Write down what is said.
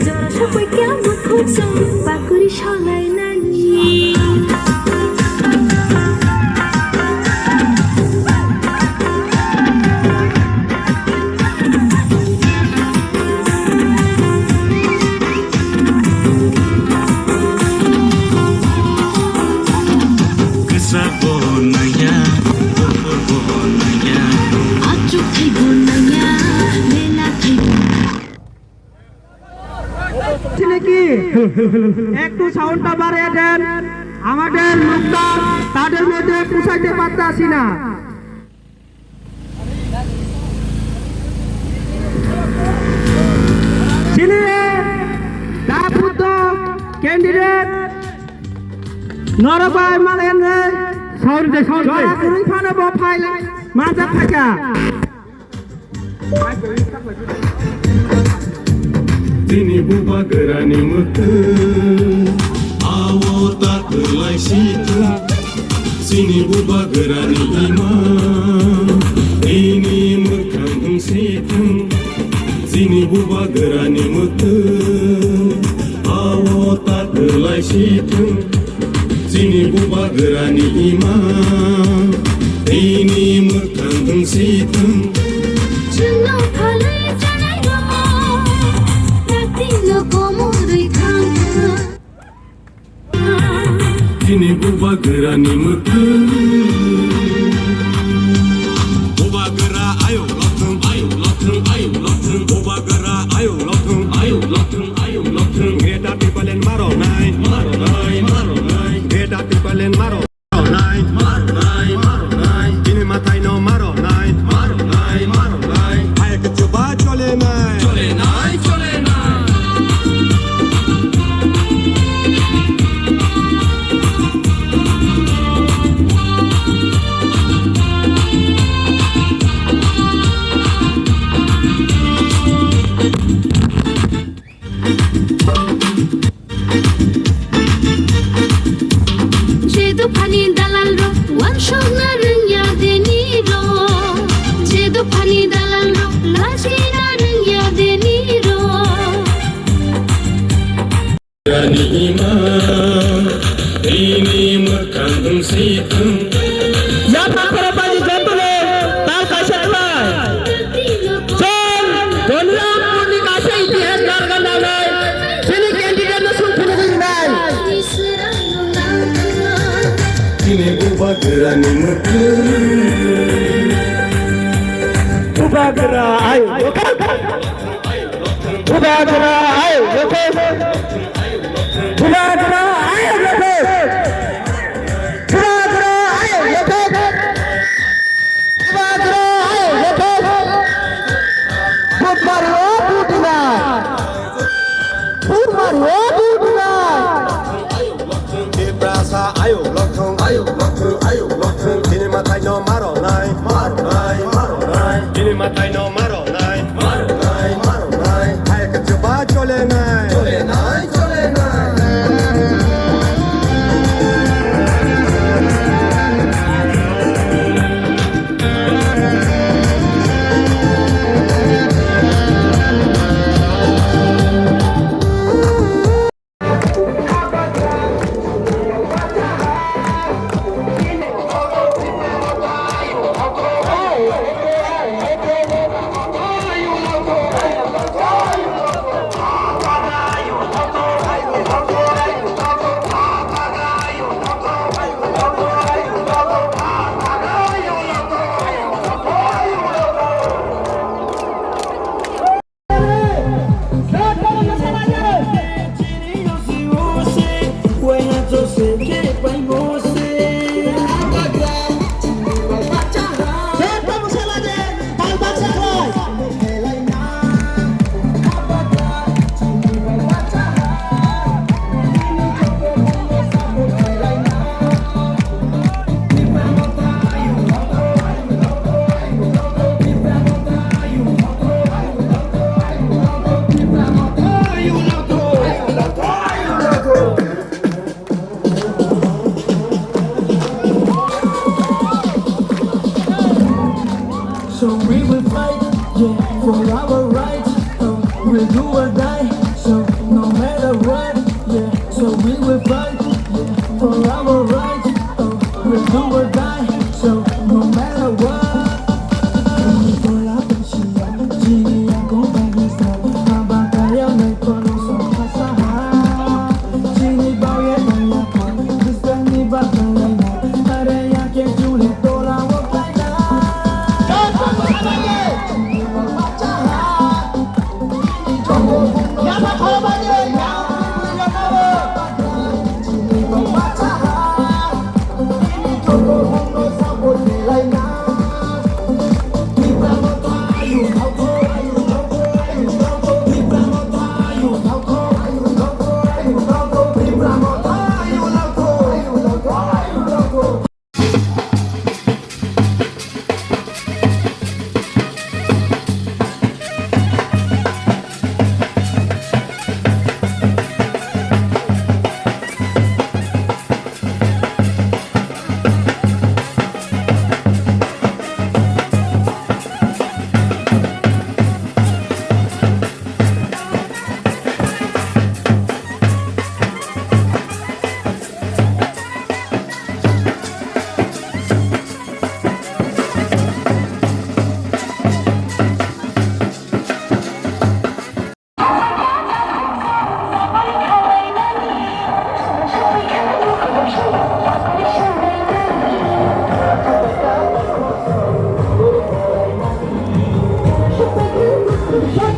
যারা সবাই কেমন খুঁজছো পাকুড়ি সলাই নানি একটু সাউন্ডটা বাড়িয়ে দেন আমাদের মুক্তা তাদের মধ্যে পুষাইতে পারতাছি না ক্যান্ডিডেট নরবাই মালেন মাঝে থাকা Sini buba gerani mutu awo tak khwlai situ Sini buba gerani ima ini mukhang situ Sini buba gerani mutu awo tak khwlai situ Sini buba gerani ima ini mukhang situ Sini buba gerani mutu Buba gera ayo lotung Buba gera ayo lotung Geda tipalen maro nai Geda tipalen maro nai Kini matai no maro nai Ayo kecoba chole nai Ini mukhang situ Yang para pagi jantule tak kasih lah. John, Dhaniram pun dikasih ITS dargan dalai. Sini kandidat nasul punya nai. Ini buba gerani mutu Buba gera ayo, buba gera ayo, buba gera ayo, ayo lotung Kini matai no maro nai Kini matai no maro nai Ayo kecoba chole nai Shut